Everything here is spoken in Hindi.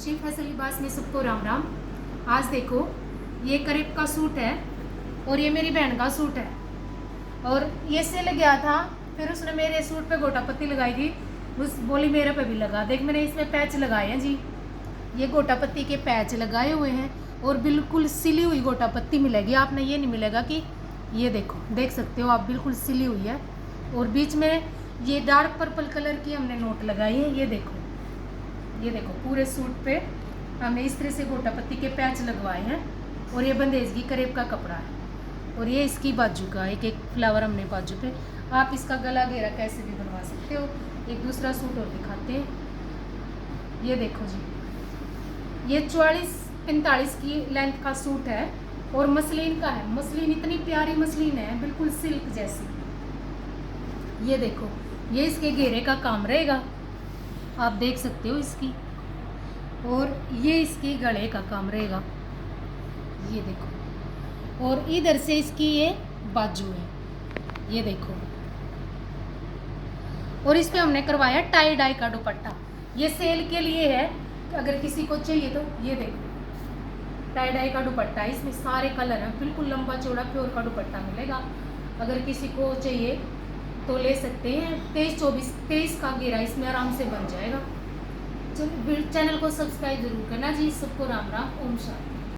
शिव फैसल लिबास में सबको राम राम। आज देखो, ये करीब का सूट है और ये मेरी बहन का सूट है और ये सिल गया था। फिर उसने मेरे सूट पे गोटा पत्ती लगाई थी, उस बोली मेरे पे भी लगा। देख, मैंने इसमें पैच लगाए हैं जी, ये गोटा पत्ती के पैच लगाए हुए हैं और बिल्कुल सिली हुई गोटा पत्ती मिलेगी। आपने ये नहीं मिलेगा कि ये देखो, देख सकते हो आप, बिल्कुल सिली हुई है और बीच में ये डार्क पर्पल कलर की हमने नोट लगाई है। ये देखो पूरे सूट पे हमने इस तरह से गोटा पत्ती के पैच लगवाए हैं और ये बंदेजगी करेब का कपड़ा है और ये इसकी बाजू का एक एक फ्लावर हमने बाजू पे। आप इसका गला घेरा कैसे भी बनवा सकते हो। एक दूसरा सूट और दिखाते हैं, ये देखो जी, ये 44-45 की लेंथ का सूट है और मसलिन का है। मसलिन इतनी प्यारी मसलिन है, बिल्कुल सिल्क जैसी। ये देखो, ये इसके घेरे का काम रहेगा, आप देख सकते हो इसकी, और ये इसके गले का काम रहेगा, ये देखो, और इधर से इसकी ये बाजू है, ये देखो। और इस पे हमने करवाया टाई डाई का दुपट्टा, ये सेल के लिए है, अगर किसी को चाहिए तो ये देखो टाई डाई का दुपट्टा। इसमें सारे कलर हैं, बिल्कुल लंबा चौड़ा प्योर का दुपट्टा मिलेगा। अगर किसी को चाहिए तो ले सकते हैं। 23 का घेरा इसमें आराम से बन जाएगा। चैनल को सब्सक्राइब जरूर करना जी। सबको राम राम, ओम शांति।